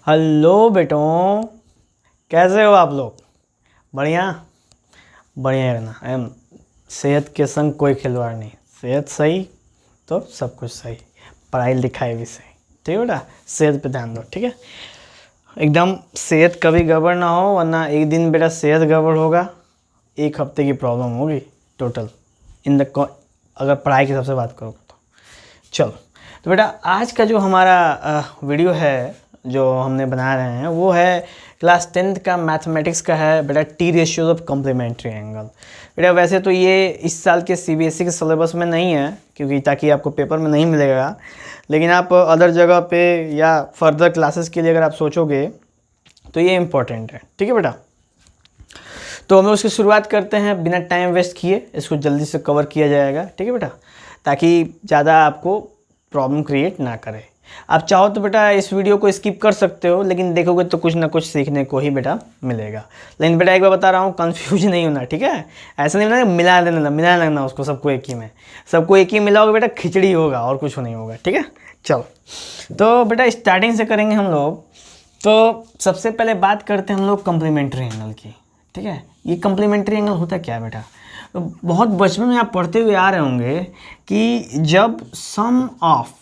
Hello बेटों, कैसे हो आप लोग? बढ़िया बढ़िया रहना। एम सेहत के संग कोई खिलवाड़ नहीं। सेहत सही तो सब कुछ सही, पढ़ाई लिखाई भी सही। ठीक है बेटा, सेहत पे ध्यान दो। ठीक है, एकदम सेहत कभी गड़बड़ ना हो, वरना एक दिन बेटा सेहत गड़बड़ होगा, एक हफ्ते की प्रॉब्लम होगी टोटल इन द अगर पढ़ाई की सबसे बात करो तो। चलो, तो बेटा आज का जो हमारा वीडियो है जो हमने बना रहे हैं वो है क्लास 10th का मैथमेटिक्स का है बेटा, T ratios of complementary angle. बेटा वैसे तो ये इस साल के सीबीएसई के सिलेबस में नहीं है, क्योंकि ताकि आपको पेपर में नहीं मिलेगा, लेकिन आप अदर जगह पे या फर्दर क्लासेस के लिए अगर आप सोचोगे तो ये इम्पोर्टेंट है। ठीक है बेटा, तो हम लोग इसकी शुरुआत करते हैं बिना टाइम वेस्ट किए, इसको जल्दी से कवर किया जाएगा। ठीक है बेटा, ताकि ज़्यादा आपको प्रॉब्लम क्रिएट ना करे। आप चाहो तो बेटा इस वीडियो को स्किप कर सकते हो, लेकिन देखोगे तो कुछ ना कुछ सीखने को ही बेटा मिलेगा। लेकिन बेटा एक बार बता रहा हूँ, कंफ्यूज नहीं होना। ठीक है, ऐसा नहीं होना मिला देना, मिला लगना उसको सबको एक ही में। सबको एक ही मिलाओगे बेटा खिचड़ी होगा और कुछ नहीं होगा। ठीक है, चलो तो बेटा स्टार्टिंग से करेंगे हम लोग। तो सबसे पहले बात करते हैं हम लोग कॉम्प्लीमेंट्री एंगल की। ठीक है, ये कॉम्प्लीमेंट्री एंगल होता क्या है बेटा? तो बहुत बचपन में आप पढ़ते हुए आ रहे होंगे कि जब सम ऑफ,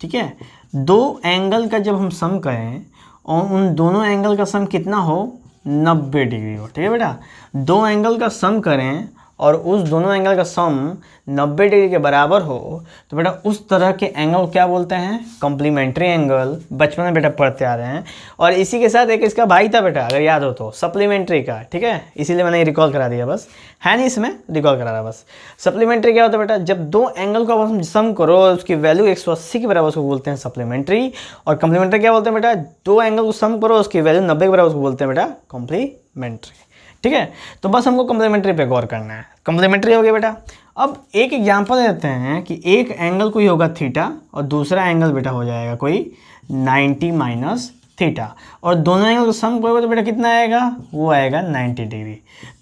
ठीक है, दो एंगल का जब हम सम करें और उन दोनों एंगल का सम कितना हो, 90 डिग्री हो। ठीक है बेटा, दो एंगल का सम करें और उस दोनों एंगल का सम 90 डिग्री के बराबर हो तो बेटा उस तरह के एंगल को क्या बोलते हैं, कॉम्प्लीमेंट्री एंगल। बचपन में बेटा पढ़ते आ रहे हैं। और इसी के साथ एक इसका भाई था बेटा, अगर याद हो तो, सप्लीमेंट्री का। ठीक है, इसीलिए मैंने रिकॉल करा दिया, बस है नहीं इसमें, रिकॉल करा रहा बस। सप्लीमेंट्री क्या होता है बेटा, जब दो एंगल को आप सम करो और उसकी वैल्यू 180 के बराबर, उसको बोलते हैं सप्लीमेंट्री। और कॉम्प्लीमेंट्री क्या बोलते हैं बेटा, दो एंगल को सम करो उसकी वैल्यू 90 के बराबर, उसको बोलते हैं बेटा कॉम्प्लीमेंट्री। ठीक है, तो बस हमको कॉम्प्लीमेंट्री पे गौर करना है। कॉम्प्लीमेंट्री हो गया बेटा। अब एक एग्जांपल देते हैं कि एक एंगल कोई होगा थीटा और दूसरा एंगल बेटा हो जाएगा कोई 90 माइनस थीटा, और दोनों एंगल को सम करोगे तो बेटा कितना आएगा, वो आएगा 90 डिग्री।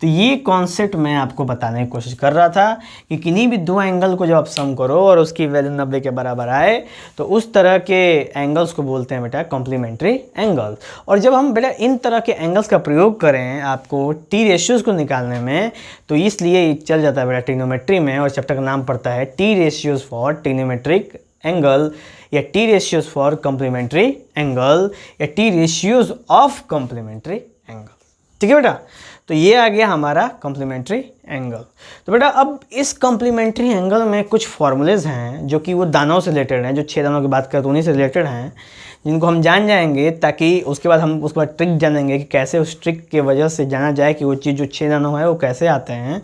तो ये कॉन्सेप्ट मैं आपको बताने की कोशिश कर रहा था कि किन्हीं भी दो एंगल को जब आप सम करो और उसकी वैल्यू 90 के बराबर आए तो उस तरह के एंगल्स को बोलते हैं बेटा कॉम्प्लीमेंट्री एंगल। और जब हम बेटा इन तरह के एंगल्स का प्रयोग करें आपको टी रेशियोज को निकालने में, तो इसलिए चल जाता है बेटा ट्रिग्नोमेट्री में, और चैप्टर का नाम पड़ता है T ratios for trigonometric angle, या T ratios for complementary angle, या T ratios of complementary angle. ठीक है बेटा, तो ये आ गया हमारा कॉम्प्लीमेंट्री एंगल। तो बेटा अब इस कॉम्प्लीमेंट्री एंगल में कुछ फॉर्मूलेज हैं जो कि वो दानों से रिलेटेड हैं, जो 6 दानों की बात करते हैं उन्हीं से रिलेटेड हैं, जिनको हम जान जाएंगे, ताकि उसके बाद हम उसके बाद ट्रिक जानेंगे कि कैसे उस ट्रिक के वजह से जाना जाए कि वो चीज़ जो 6 दानों है वो कैसे आते हैं।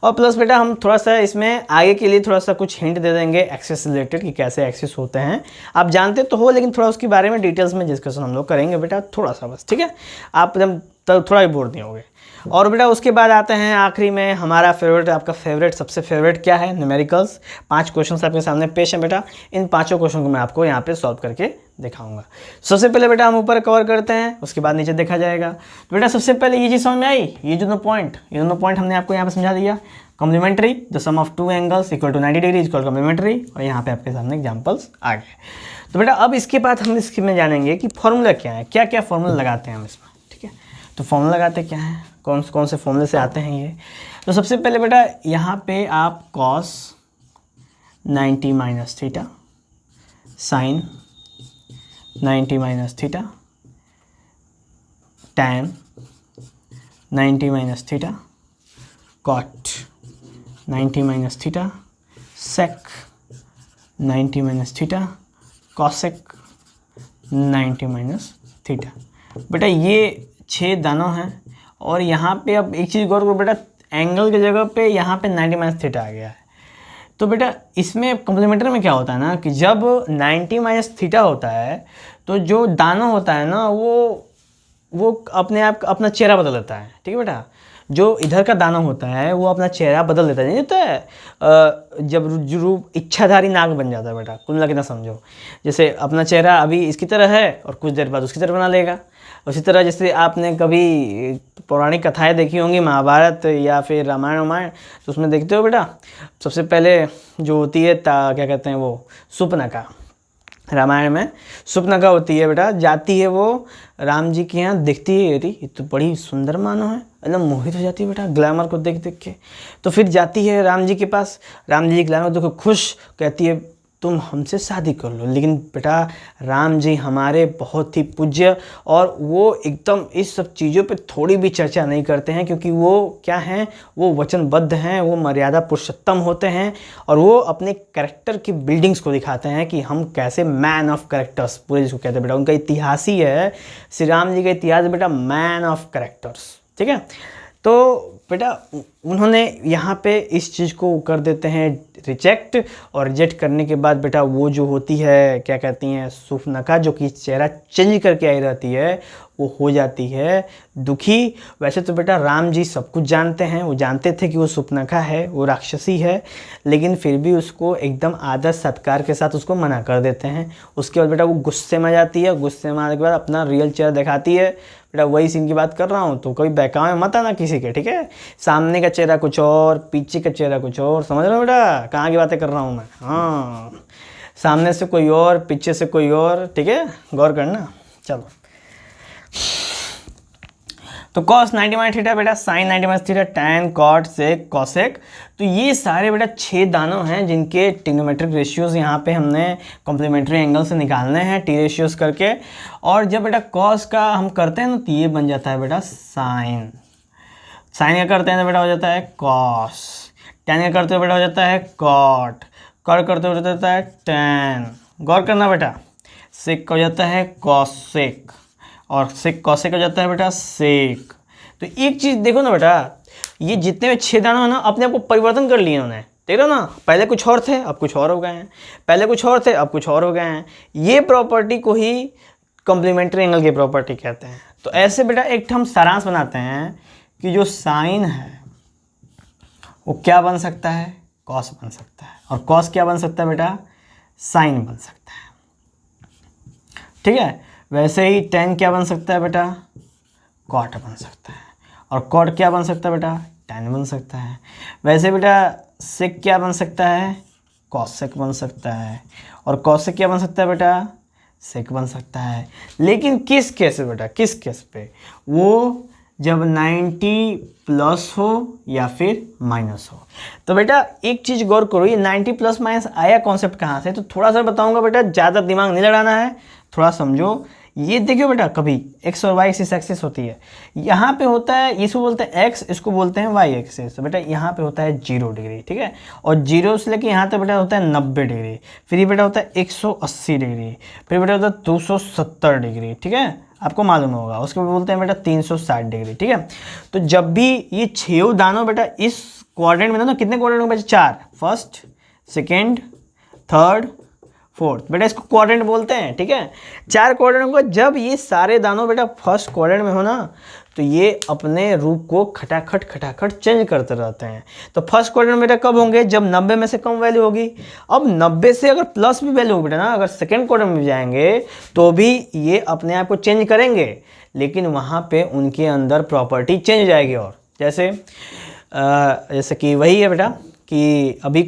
और प्लस बेटा हम थोड़ा सा इसमें आगे के लिए थोड़ा सा कुछ हिंट दे देंगे एक्सेस से रिलेटेड कि कैसे एक्सेस होते हैं। आप जानते तो हो, लेकिन थोड़ा उसके बारे में डिटेल्स में डिस्कशन हम लोग करेंगे बेटा, थोड़ा सा बस। ठीक है, आप जब तब थोड़ा भी बोर नहीं होगे। और बेटा उसके बाद आते हैं आखिरी में हमारा फेवरेट, आपका फेवरेट, सबसे फेवरेट क्या है, न्यूमेरिकल्स। 5 क्वेश्चन आपके सामने पेश हैं बेटा, इन पाँचों क्वेश्चन को मैं आपको यहाँ पे सॉल्व करके दिखाऊंगा। सबसे पहले बेटा हम ऊपर कवर करते हैं, उसके बाद नीचे देखा जाएगा। तो बेटा सबसे पहले ये चीज़ समझ में आई, ये दोनों पॉइंट हमने आपको यहाँ पे समझा दिया। Complementary, the sum of two angles equal to 90 degree equal complementary, और यहाँ पे आपके सामने एग्जाम्पल्स आ गए। तो बेटा अब इसके बाद हम इसमें जानेंगे कि फॉर्मूला क्या है, क्या क्या फॉर्मूला लगाते हैं हम इसमें। ठीक है, तो फॉर्मूला लगाते क्या है, कौन से फॉर्मूले से आते हैं ये। तो सबसे पहले बेटा यहाँ पे आप cos 90 minus theta, sine 90 minus theta, tan 90 minus theta, cot 90 minus theta, sec 90 minus theta, cosec 90 minus theta. बेटा ये 6 दानों हैं। और यहाँ पे अब एक चीज़ गौर करो बेटा, एंगल की जगह पे यहाँ पे 90 माइनस थीटा आ गया है। तो बेटा इसमें कॉम्प्लीमेंट्री में क्या होता है ना कि जब 90 माइनस थीटा होता है तो जो दाना होता है ना वो अपने आप अपना चेहरा बदल लेता है। ठीक है बेटा, जो इधर का दाना होता है वो अपना चेहरा बदल लेता है, नहीं होता है जब रूप इच्छाधारी नाग बन जाता है बेटा, कुल मिला के ना समझो। जैसे अपना चेहरा अभी इसकी तरह है और कुछ देर बाद उसकी तरह बना लेगा। उसी तरह जैसे आपने कभी पौराणिक कथाएं देखी होंगी, महाभारत या फिर रामायण, तो उसमें देखते हो बेटा सबसे पहले जो होती है क्या कहते हैं वो, सुपनका। रामायण में सुपनखा होती है बेटा, जाती है वो राम जी के यहाँ, देखती है अरे ये तो बड़ी सुंदर मानो है, एकदम मोहित हो जाती है बेटा ग्लैमर को देख देख के। तो फिर जाती है राम जी के पास, राम जी ग्लैमर देखो खुश, कहती है तुम हमसे शादी कर लो। लेकिन बेटा राम जी हमारे बहुत ही पूज्य, और वो एकदम इस सब चीज़ों पे थोड़ी भी चर्चा नहीं करते हैं, क्योंकि वो क्या हैं, वो वचनबद्ध हैं, वो मर्यादा पुरुषोत्तम होते हैं, और वो अपने कैरेक्टर की बिल्डिंग्स को दिखाते हैं कि हम कैसे मैन ऑफ कैरेक्टर्स पूरे जिसको कहते हैं बेटा, उनका इतिहास ही है, श्री राम जी का इतिहास बेटा मैन ऑफ कैरेक्टर्स। ठीक है, तो बेटा उन्होंने यहाँ पे इस चीज़ को कर देते हैं रिजेक्ट, और रिजेक्ट करने के बाद बेटा वो जो होती है क्या कहती हैं शूर्पणखा, जो कि चेहरा चेंज करके आई रहती है, वो हो जाती है दुखी। वैसे तो बेटा राम जी सब कुछ जानते हैं, वो जानते थे कि वो शूर्पणखा है, वो राक्षसी है, लेकिन फिर भी उसको एकदम आदर सत्कार के साथ उसको मना कर देते हैं। उसके बाद बेटा वो गुस्से में आ जाती है, गुस्से में आने के बाद अपना रियल चेहरा दिखाती है। बेटा वही सीन की बात कर रहा हूँ, तो कभी बहकावे मत आना किसी के, ठीक है। सामने का चेहरा कुछ और, पीछे का चेहरा कुछ और, समझ रहे हो बेटा कहाँ की बातें कर रहा हूँ मैं। हाँ, सामने से कोई और, पीछे से कोई और, ठीक है, गौर करना। चलो, तो cos 90 माइनस थीटा बेटा, sin 90 minus theta, tan cot sec cosec, तो ये सारे बेटा 6 दानों हैं जिनके ट्रिग्नोमेट्रिक रेशियोज यहाँ पे हमने कॉम्प्लीमेंट्री एंगल से निकालने हैं टी रेशियोज करके। और जब बेटा cos का हम करते हैं ना, तो ये बन जाता है बेटा sin, sin का करते हैं तो बेटा हो जाता है cos, tan का करते हुए बेटा हो जाता है cot, cot करते हुए हो जाता है tan, गौर करना बेटा, sec का हो जाता है cosec, और सेक कॉसेक हो जाता है बेटा सेक। तो एक चीज़ देखो ना बेटा, ये जितने भी 6 दानों हैं ना, अपने आप को परिवर्तन कर लिए उन्होंने, देख रहे हो ना, पहले कुछ और थे अब कुछ और हो गए हैं, पहले कुछ और थे अब कुछ और हो गए हैं। ये प्रॉपर्टी को ही कॉम्प्लीमेंट्री एंगल की प्रॉपर्टी कहते हैं। तो ऐसे बेटा एक हम सारांश बनाते हैं कि जो साइन है वो क्या बन सकता है, कॉस बन सकता है, और कॉस क्या बन सकता है बेटा, साइन बन सकता है, ठीक है। वैसे ही tan क्या बन सकता है बेटा, cot बन सकता है, और cot क्या बन सकता है बेटा, tan बन सकता है। वैसे बेटा sec क्या बन सकता है, cosec बन सकता है, और cosec क्या बन सकता है बेटा, sec बन सकता है। लेकिन किस केस पे बेटा, किस केस पे, वो जब 90 प्लस हो या फिर माइनस हो। तो बेटा एक चीज़ गौर करो, ये 90 प्लस माइनस आया कॉन्सेप्ट कहाँ से, तो थोड़ा सा बताऊंगा बेटा, ज़्यादा दिमाग नहीं लड़ाना है, थोड़ा समझो। ये देखियो बेटा, कभी x और y एक्सिस एक्सिस होती है, यहाँ पे होता है, इसको बोलते हैं x, इसको बोलते हैं y एक्सिस। तो बेटा यहाँ पे होता है 0 डिग्री, ठीक है, और 0 से लेके यहाँ तक बेटा होता है 90 डिग्री, फिर ये बेटा होता है 180 डिग्री, फिर बेटा होता है 270 डिग्री, ठीक है, आपको मालूम होगा। उसके बाद बोलते हैं बेटा 360 डिग्री, ठीक है। तो जब भी ये 6 दानों बेटा इस क्वाड्रेंट में ना, कितने क्वाड्रेंट में बचे, 4, फर्स्ट, सेकेंड, थर्ड, फोर्थ, बेटा इसको क्वाड्रेंट बोलते हैं, ठीक है। 4 क्वाड्रेंट को जब ये सारे दानों बेटा फर्स्ट क्वाड्रेंट में हो ना, तो ये अपने रूप को खटाखट खटाखट चेंज करते रहते हैं। तो फर्स्ट क्वाड्रेंट बेटा कब होंगे, जब 90 में से कम वैल्यू होगी। अब 90 से अगर प्लस भी वैल्यू होगी बेटा ना, अगर सेकेंड क्वाड्रेंट में जाएंगे तो भी ये अपने आप को चेंज करेंगे, लेकिन वहाँ पे उनके अंदर प्रॉपर्टी चेंज हो जाएगी। और जैसे कि वही है बेटा कि अभी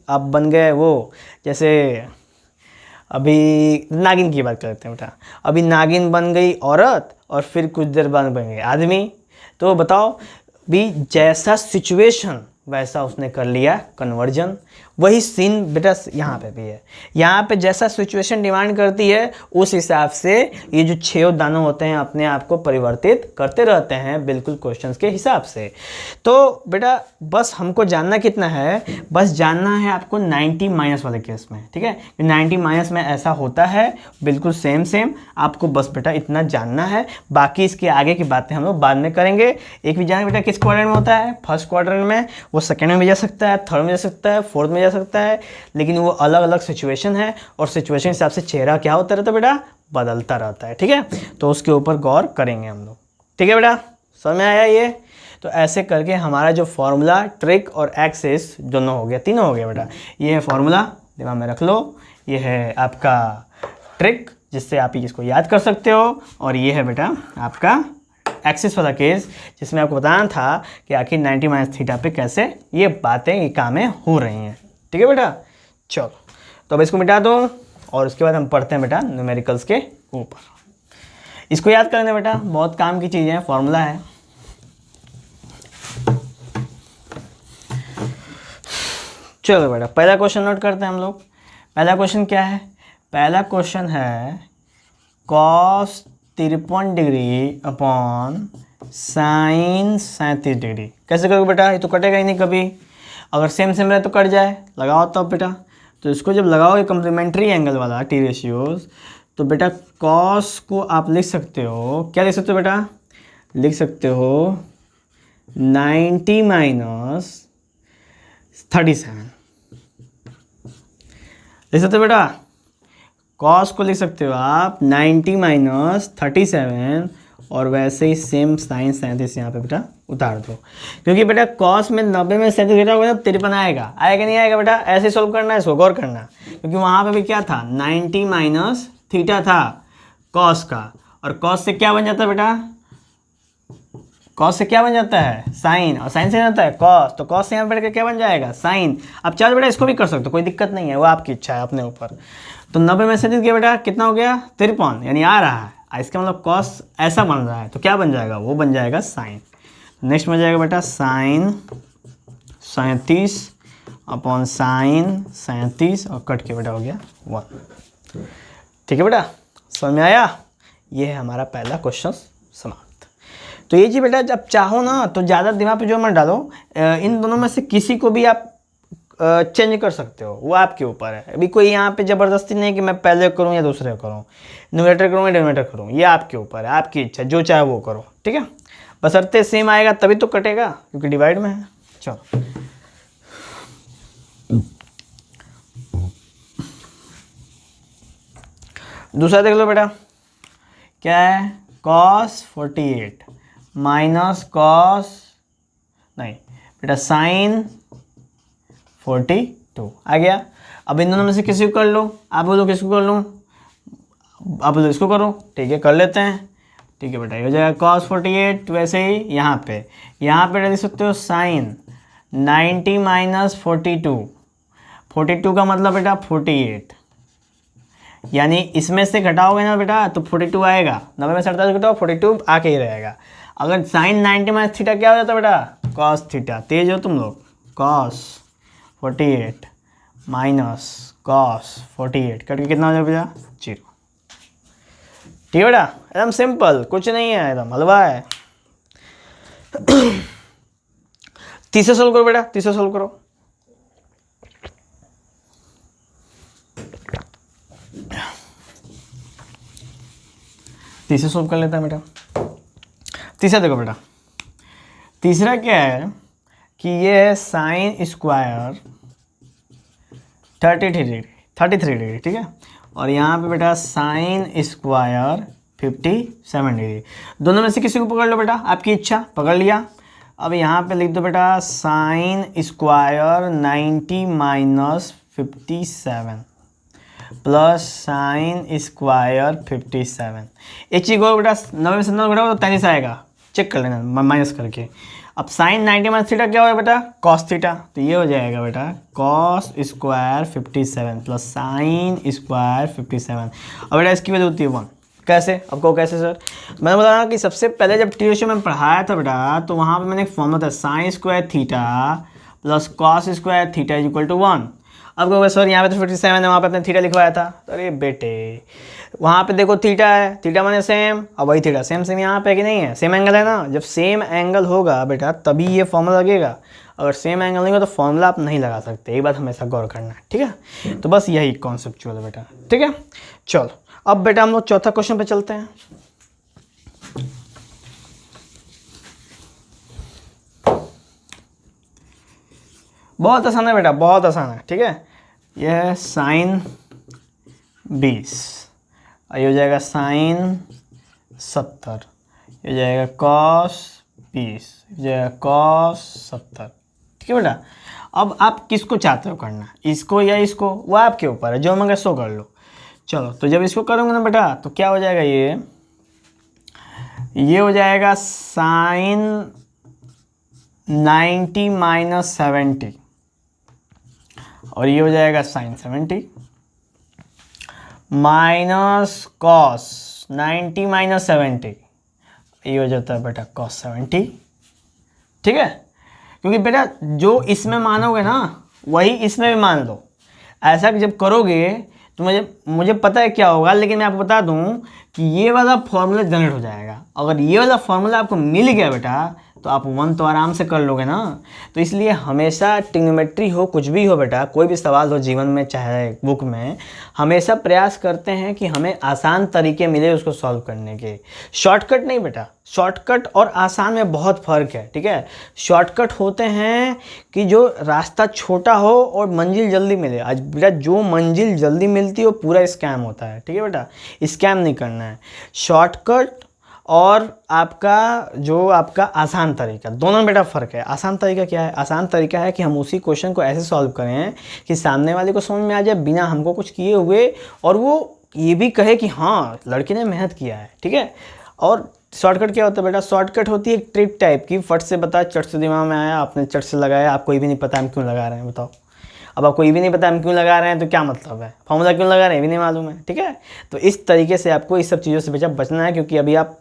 आप बन गए वो, जैसे अभी नागिन की बात करते हैं बेटा, अभी नागिन बन गई औरत और फिर कुछ देर बाद बन गई आदमी। तो बताओ भी, जैसा सिचुएशन वैसा उसने कर लिया कन्वर्जन। वही सीन बेटा यहाँ पे भी है, यहाँ पे जैसा सिचुएशन डिमांड करती है उस हिसाब से ये जो 6 दानों होते हैं अपने आप को परिवर्तित करते रहते हैं, बिल्कुल क्वेश्चंस के हिसाब से। तो बेटा बस हमको जानना कितना है, बस जानना है आपको 90 माइनस वाले केस में, ठीक है। 90 माइनस में ऐसा होता है, बिल्कुल सेम आपको बस बेटा इतना जानना है। बाकी इसके आगे की बातें हम लोग बाद में करेंगे। एक भी जाने बेटा किस क्वाड्रेंट में होता है, फर्स्ट क्वाड्रेंट में, वो सेकेंड में भी जा सकता है, थर्ड में जा सकता है, फोर्थ में जा सकता है, लेकिन वो अलग अलग सिचुएशन है, और सिचुएशन के हिसाब से चेहरा क्या होता रहता है बेटा, बदलता रहता है, ठीक है। तो उसके ऊपर गौर करेंगे हम लोग, ठीक है बेटा, समझ में आया ये। तो ऐसे करके हमारा जो फॉर्मूला, ट्रिक और एक्सिस दोनों हो गया, तीनों हो गया बेटा। ये है फॉर्मूला, दिमाग में रख लो, ये है आपका ट्रिक जिससे आप इसको याद कर सकते हो, और ये है बेटा आपका एक्सिस वाला केस जिसमें आपको बताना था कि आखिर 90 माइनस थीटा पे कैसे ये बातें, ये कामें हो रही हैं, ठीक है बेटा। चलो तो अब इसको मिटा दो और उसके बाद हम पढ़ते हैं बेटा न्यूमेरिकल्स के ऊपर। इसको याद करना बेटा, बहुत काम की चीज़ें हैं, फॉर्मूला है। चलो बेटा पहला क्वेश्चन नोट करते हैं हम लोग। पहला क्वेश्चन क्या है? पहला क्वेश्चन है cos 53 degree upon sine 37 degree. कैसे करोगे बेटा? ये तो कटेगा ही नहीं कभी। अगर सेम सेम रहे तो कट जाए, लगाओ तब बेटा। तो इसको जब लगाओगे कम्प्लीमेंट्री एंगल वाला टी रेशियोज, तो बेटा कॉस को आप लिख सकते हो, क्या लिख सकते हो बेटा? लिख सकते हो 90 माइनस 37। लिख सकते हो बेटा? कॉस को लिख सकते हो आप 90 माइनस 37 और वैसे ही सेम साइन 37 यहाँ पे बेटा उतार दो, क्योंकि बेटा कॉस में 90 में 37 घटा होगा तब 53 आएगा। आएगा नहीं आएगा बेटा? ऐसे सॉल्व करना है, इसको गौर करना, क्योंकि वहाँ पे भी क्या था 90 माइनस थीटा था कॉस का, और कॉस से क्या बन जाता है बेटा? कॉस से क्या बन जाता है? साइन, और साइन से जाता है कॉस, तो कॉस से यहाँ बैठ के क्या बन जाएगा? साइन। अब चाहे बेटा इसको भी कर सकते हो, कोई दिक्कत नहीं है, वो आपकी इच्छा है अपने ऊपर। तो 90 में 37 गया बेटा, कितना हो गया? 53, यानी आ रहा है। इसका मतलब कॉस ऐसा बन रहा है, तो क्या बन जाएगा? वो बन जाएगा साइन। नेक्स्ट में जाएगा बेटा साइन 37 अपॉन साइन 37 और कट के बेटा हो गया 1। ठीक है बेटा, समझ में आया? ये है हमारा पहला क्वेश्चन समाप्त। तो ये जी बेटा जब चाहो ना तो ज़्यादा दिमाग पे जो मत डालो, इन दोनों में से किसी को भी आप चेंज कर सकते हो, वो आपके ऊपर है। अभी कोई यहाँ पे ज़बरदस्ती नहीं कि मैं पहले करूँ या दूसरे करूँ, न्यूमरेटर करूँ या डिनोमिनेटर करूँ, ये आपके ऊपर है, आपकी इच्छा, जो चाहे वो करो। ठीक है, बशर्ते सेम आएगा तभी तो कटेगा, क्योंकि डिवाइड में है। चलो दूसरा देख लो बेटा, क्या है? कॉस 48 माइनस कॉस, नहीं बेटा साइन 42 आ गया। अब इन दोनों में से किसी को कर लो, आप बोलो किसको कर लूँ? आप बोलो इसको करो, ठीक है कर लेते हैं। ठीक है बेटा, ये हो जाएगा कॉस 48, वैसे ही यहाँ पे देख सकते हो साइन 90 माइनस 42 का मतलब बेटा 48, यानी इसमें से घटाओगे ना बेटा तो 42 आएगा। 90 में 47 घटाओ 42 आके ही रहेगा। अगर साइन 90 माइनस थीटा क्या हो जाता है बेटा? Cos theta. तेज हो तुम लोग। कॉस 48 माइनस कॉस 48 कट के कितना हो जाएगा बेटा? 0। ठीक है बेटा, एकदम सिंपल, कुछ नहीं है, एकदम हलवा है। तीसरा सोल्व करो बेटा, तीसरा सोल्व करो। तीसरा सोल्व कर लेता है बेटा। तीसरा देखो बेटा, तीसरा क्या है कि ये है साइन स्क्वायर 33 डिग्री, ठीक है, और यहाँ पे बेटा साइन स्क्वायर 57 डिग्री। दोनों में से किसी को पकड़ लो बेटा, आपकी इच्छा, पकड़ लिया। अब यहाँ पे लिख दो बेटा sine square 90 minus 57 plus sine square 57। एक चीज़ और बेटा, 90 में 97 घटाओ तो 43 आएगा, चेक कर लेना माइनस करके। अब साइन 90 माइनस थीटा क्या होगा बेटा? Cos theta. तो ये हो जाएगा बेटा cos square 57 plus sine square 57। अब बेटा इसकी वैल्यू होती है 1। कैसे? आपको कैसे सर? मैंने बोला ना कि सबसे पहले जब टी रेशियो में पढ़ाया था बेटा, तो वहाँ पे मैंने एक फॉर्मूला था sine square theta plus cos square theta is equal to 1। अब कहोगे सर यहाँ पे तो 57 है, वहाँ पे अपने थीटा लिखवाया था। तो अरे बेटे वहाँ पे देखो थीटा है, थीटा माने सेम, और वही थीटा सेम यहाँ पे कि नहीं है? सेम एंगल है ना। जब सेम एंगल होगा बेटा तभी ये फॉर्मूला लगेगा, अगर सेम एंगल नहीं हो तो फॉर्मूला आप नहीं लगा सकते। ये बात हमेशा गौर करना है, ठीक है। तो बस यही कॉन्सेप्चुअल है बेटा, ठीक है। चलो अब बेटा हम लोग चौथा क्वेश्चन पे चलते हैं। बहुत आसान है बेटा, बहुत आसान है, ठीक है। यह है साइन 20, ये हो जाएगा साइन 70, ये हो जाएगा कॉस 20, ये हो जाएगा कॉस 70, ठीक है बेटा। अब आप किसको चाहते हो करना, इसको या इसको, वो आपके ऊपर है, जो मगर सो कर लो। चलो तो जब इसको करूँगा ना बेटा तो क्या हो जाएगा, ये हो जाएगा साइन 90 माइनस 70 और ये हो जाएगा साइन 70। माइनस कॉस 90 माइनस 70, ये हो जाता है बेटा कॉस 70। ठीक है, क्योंकि बेटा जो इसमें मानोगे ना वही इसमें भी मान लो। ऐसा जब करोगे तो मुझे पता है क्या होगा, लेकिन मैं आपको बता दूं कि ये वाला फॉर्मूला जनरेट हो जाएगा। अगर ये वाला फॉर्मूला आपको मिल गया बेटा तो आप 1 तो आराम से कर लोगे ना। तो इसलिए हमेशा ट्रिग्नोमेट्री हो, कुछ भी हो बेटा, कोई भी सवाल हो जीवन में चाहे बुक में, हमेशा प्रयास करते हैं कि हमें आसान तरीके मिले उसको सॉल्व करने के, शॉर्टकट नहीं बेटा। शॉर्टकट और आसान में बहुत फ़र्क है। ठीक है, शॉर्टकट होते हैं कि जो रास्ता छोटा हो और मंजिल जल्दी मिले। आज बेटा जो मंजिल जल्दी मिलती है वो पूरा स्कैम होता है। ठीक है बेटा, स्कैम नहीं करना है। शॉर्टकट और आपका आसान तरीका, दोनों में बेटा फ़र्क है। आसान तरीका क्या है? आसान तरीका है कि हम उसी क्वेश्चन को ऐसे सॉल्व करें कि सामने वाले को समझ में आ जाए बिना हमको कुछ किए हुए, और वो ये भी कहे कि हाँ लड़के ने मेहनत किया है। ठीक है, और शॉर्टकट क्या होता है बेटा? शॉर्टकट होती है एक ट्रिक टाइप की, फट से बता, चट से दिमाग में आया, आपने चट से लगाया, आपको ये भी नहीं पता हम क्यों लगा रहे हैं, बताओ। अब आपको ये भी नहीं पता हम क्यों लगा रहे हैं तो क्या मतलब है, फॉर्मूला क्यों लगा रहे हैं भी नहीं मालूम है। ठीक है, तो इस तरीके से आपको इस सब चीज़ों से बेटा बचना है, क्योंकि अभी आप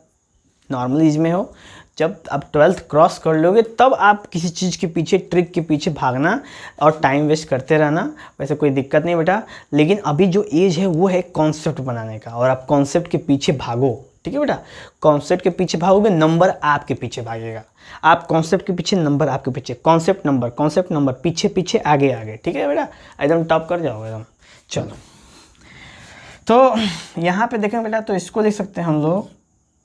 नॉर्मल एज में हो। जब आप 12th क्रॉस कर लोगे तब आप किसी चीज़ के पीछे, ट्रिक के पीछे भागना और टाइम वेस्ट करते रहना, वैसे कोई दिक्कत नहीं बेटा। लेकिन अभी जो एज है वो है कॉन्सेप्ट बनाने का, और आप कॉन्सेप्ट के पीछे भागो। ठीक है बेटा, कॉन्सेप्ट के पीछे भागोगे, नंबर आपके पीछे भागेगा। आप कॉन्सेप्ट के पीछे, नंबर आपके पीछे, कॉन्सेप्ट नंबर पीछे पीछे आगे आगे। ठीक है बेटा, एकदम टॉप कर जाओगे एकदम। चलो, तो यहाँ पे देखें बेटा, तो इसको लिख सकते हैं हम लोग,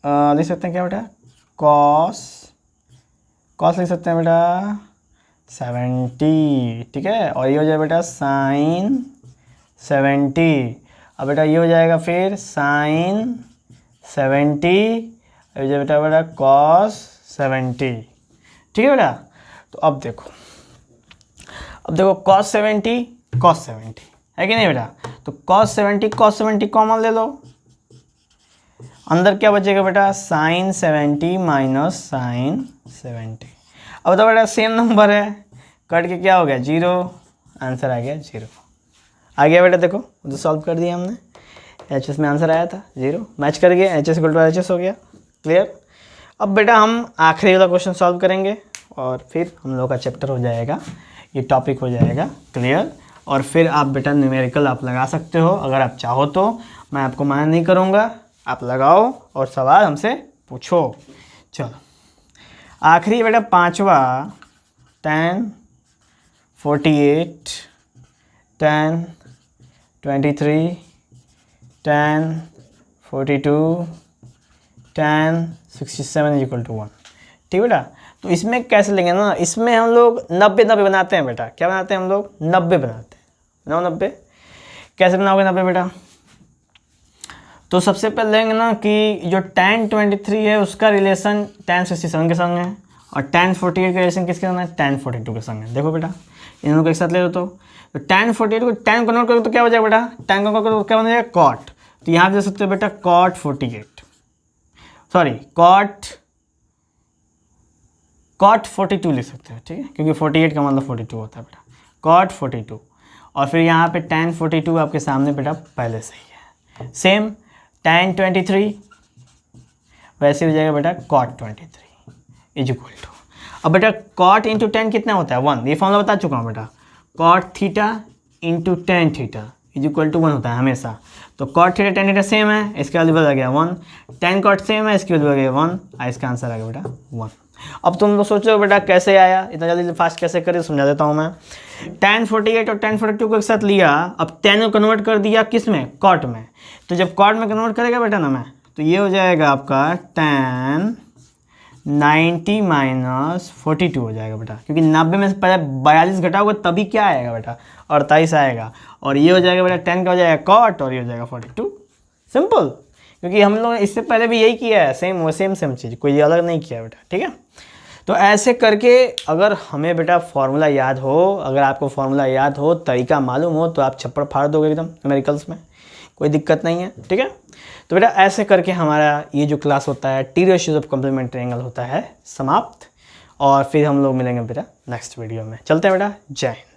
लिख सकते हैं क्या बेटा? कॉस लिख सकते हैं बेटा 70। ठीक है, और ये हो जाए बेटा साइन 70। अब बेटा ये हो जाएगा फिर साइन 70, हो जाए बेटा कॉस 70। ठीक है बेटा, तो अब देखो कॉस 70 है कि नहीं बेटा? तो कॉस 70 कॉमन ले लो, अंदर क्या बचेगा बेटा? Sine 70 minus sine 70। अब बताओ बेटा सेम नंबर है, कट के क्या हो गया? 0, आंसर आ गया 0। आ गया बेटा, देखो तो सॉल्व कर दिया हमने, एच में आंसर आया था 0, मैच कर गया, एच एस हो गया। क्लियर? अब बेटा हम आखिरी वाला क्वेश्चन सॉल्व करेंगे और फिर हम लोग का चैप्टर हो जाएगा, ये टॉपिक हो जाएगा क्लियर। और फिर आप बेटा न्यूमेरिकल आप लगा सकते हो अगर आप चाहो तो, मैं आपको मना नहीं करूँगा, आप लगाओ और सवाल हमसे पूछो। चलो आखिरी बेटा पांचवा, tan 48, tan 23, tan 42, tan 67 equal to 1। ठीक बेटा, तो इसमें कैसे लेंगे ना, इसमें हम लोग 90 बनाते हैं बेटा। क्या बनाते हैं हम लोग? 90 बनाते हैं। 90 कैसे बनाओगे 90 बेटा? तो सबसे पहले लेंगे ना कि जो tan 23 है उसका रिलेशन tan 67 के संग है, और tan 48 का रिलेशन किसके संग है? tan 42 के संग है। देखो बेटा इन दोनों को एक साथ ले लो, तो tan 48 को tan कन्वर्ट करो तो क्या हो जाएगा बेटा? tan कन्वर्ट करो तो क्या बन जाएगा? cot। तो यहाँ पे दे सकते हो बेटा cot 48, सॉरी cot 42 लिख सकते हो। ठीक है, क्योंकि 48 का मतलब 42 होता है बेटा, cot 42। और फिर यहाँ पे tan 42 आपके सामने बेटा पहले से ही है। सेम tan 23 वैसे हो जाएगा बेटा cot 23 इज इक्वल टू, अब बेटा cot इंटू tan कितना होता है? 1। ये फॉर्मूला बता चुका हूँ बेटा, cot theta into tan theta is equal to 1 होता है हमेशा। तो cot theta tan theta same है, इसका वैल्यू बदल गया 1, tan cot सेम है, इसकी वैल्यू बदल गया 1, इसका आंसर आ गया बेटा 1। अब तुम लोग सोचो बेटा कैसे आया, इतना जल्दी फास्ट कैसे करें, समझा देता हूँ मैं। tan 48 और tan 42 को एक साथ लिया, अब tan को कन्वर्ट कर दिया किस में? cot में। तो जब cot में कन्वर्ट करेगा बेटा ना मैं, तो ये हो जाएगा आपका tan 90 माइनस 42 हो जाएगा बेटा, क्योंकि 90 में से पहले 42 घटाओगे तभी क्या आएगा बेटा? 48 आएगा। और ये हो जाएगा बेटा tan का हो जाएगा cot, और ये हो जाएगा 42। सिंपल, क्योंकि हम लोग इससे पहले भी यही किया है, सेम चीज़, कोई अलग नहीं किया बेटा। ठीक है, तो ऐसे करके अगर हमें बेटा फार्मूला याद हो, अगर आपको फार्मूला याद हो, तरीका मालूम हो, तो आप छप्पड़ फाड़ दोगे एकदम न्यूमेरिकल्स में, कोई दिक्कत नहीं है। ठीक है, तो बेटा ऐसे करके हमारा ये जो क्लास होता है T ratios of complementary angle होता है समाप्त, और फिर हम लोग मिलेंगे बेटा नेक्स्ट वीडियो में। चलते हैं बेटा, जय हिंद।